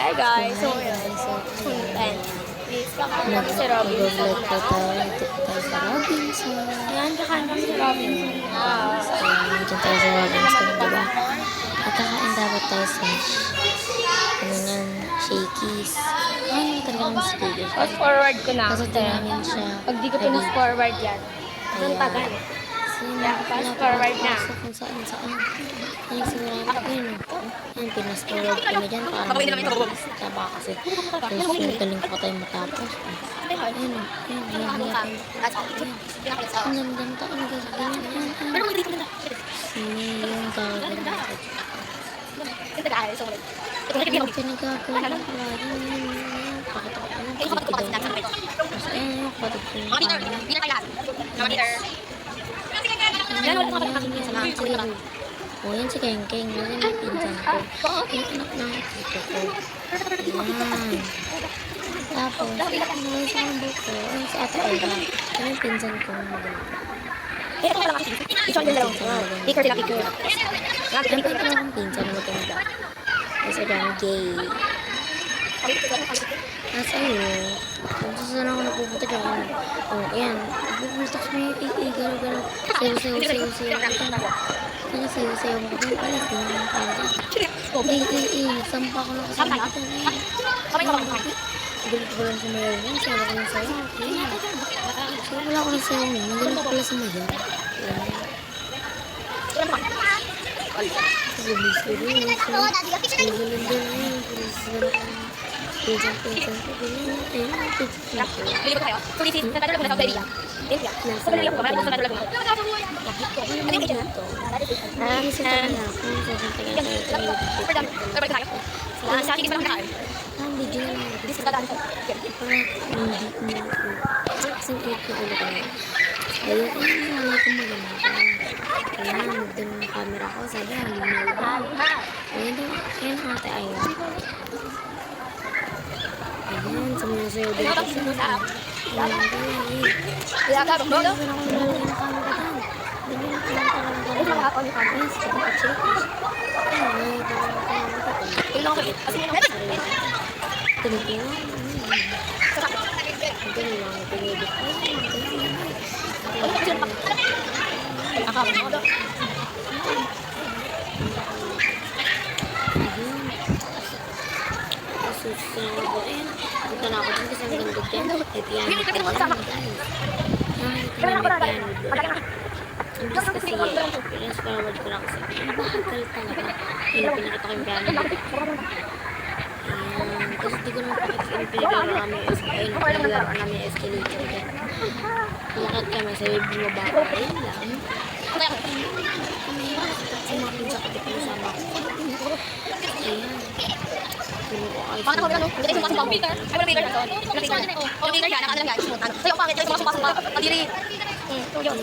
Hi guys, so Hi yun. guys, so And please kakain kami si Robinson. nag-vlog po tayo. Ito po tayo sa Robinson. Yan, kakain kami si Robinson. Wow. Ayan, nandiyan tayo sa Robinson, diba? At kakain dapat tayo sa ano yan, Shakey's. Ano talaga ng Shakey's? Fast forward ko na. Kasi ito namin siya. Pag di ko pinas-forward yan, ang tagal. Yeah, fast forward na. Kung saan. Ay, sigurado ko yun. Yan, pinas-forward ko na dyan. Parang taba kasi. Tapos galing pa tayo matapos. Ayun o. Ayun. Ang damdam tayo. Ang gagawin. Yung gagawin. Yung pinagagawin. Pakita ko ano. Tapos ayun yung kapatid ko yung oh, yan si Kengkeng. Yan yung pinsan ko. Yung anak ng tito ko. Yan. Tapos, ano sa kambo ko? Ano sa ate Olga? Yan yung pinsan ko. Yan pa ito akong pinsan na maganda. Kasi dami gay. Nasa iyo. Kung saan ako napupunta dyan. Oh, yan. Bubultak sa may galaw-galaw. Sayo. Kaya sayo mo ko. Alas, di naman pala. Sampa ko na kasi dito. Galit ko lang sa mayaw yan. Sayo ko lang sayo. Sayo wala ko lang sayo. Galit ko lang sa mayaw. Pinsan ko camera ko, sabi halinaw. Ayan ang ate Ayla. Ayan, sumasayaw din ako siya. Punta na ako dun kasi ang ganda dyan. May piano pa yan, guys. Nakakita na may piano doon. Ang bis kasi pinas-forward ko lang kasi napakakal talaga. Yung pinakita ko yung piano doon. Ayan. Kasi di ko naman pakita yung pinaglaro namin yung pinaglaro namin yung escalator dyan. Lakad kami sa bumaba ko. Ayun lang. Kasi mga pinsa ko di pinasama ko. Ayan. Bakit ako ano? Hindi tayo sumasok Peter. Ay, wala Peter na to. Wala Peter na. Yung Peter yan, nakaano lang yan. Sumutan. Sa'yo, pangit. Sa'yo, sumasok pa. Kadiri. Yun.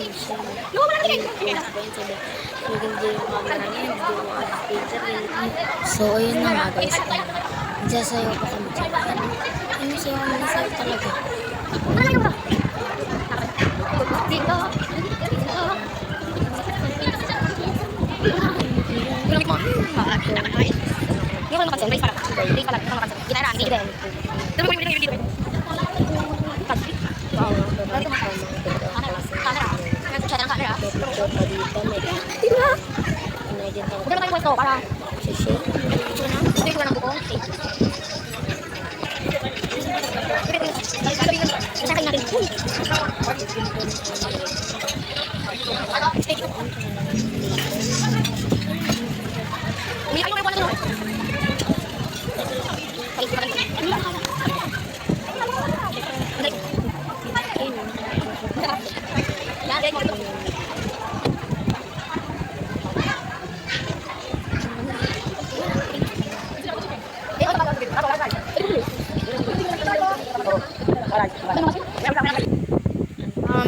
Yung wala na So, ayun na nga guys. Sasayaw pa kami dyan. Ano sayaw kami sayaw talaga? Ano yung dito. Ginamit mo. Hindi ko lang mapansin. Race pala. Race pala. Hindi ko mapansin. Gitara. Hindi din. Pero mo yung dito. Camera. Siya ng camera. Diba? Huwag naman tayong pwesto para hindi ko na ng buko. Sasakay natin. Umiyak yung rebuan na ito.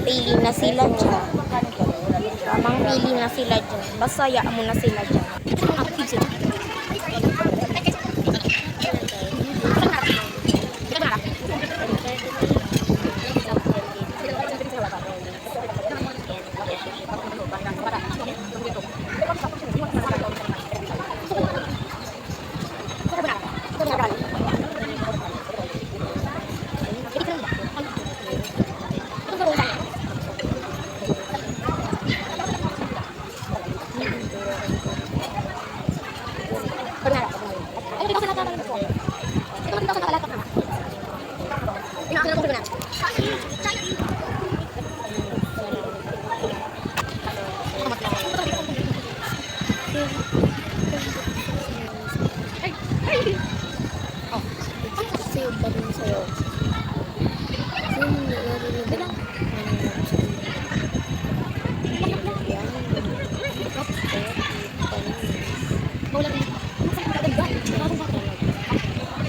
Pili na sila dyan. Pili na sila dyan. Basta hayaan mo na sila dyan. nakalata na po. Ito lang dito sa nakalata na. Inaakala ko na. Sayo pa rin sa'yo. Kasi hindi narinig lang. Bawal lang. Ano sa kaganda? Ano sa kaganda?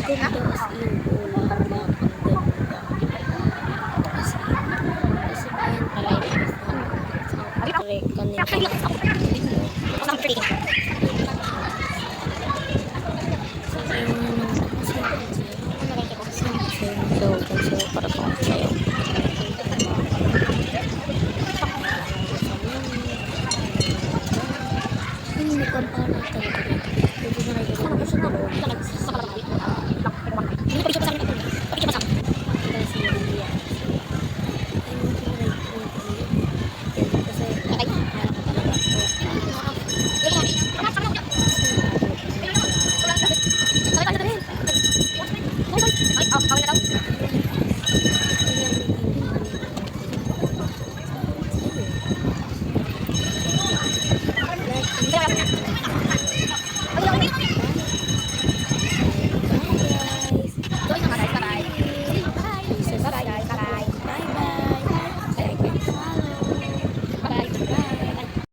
Ganda as in.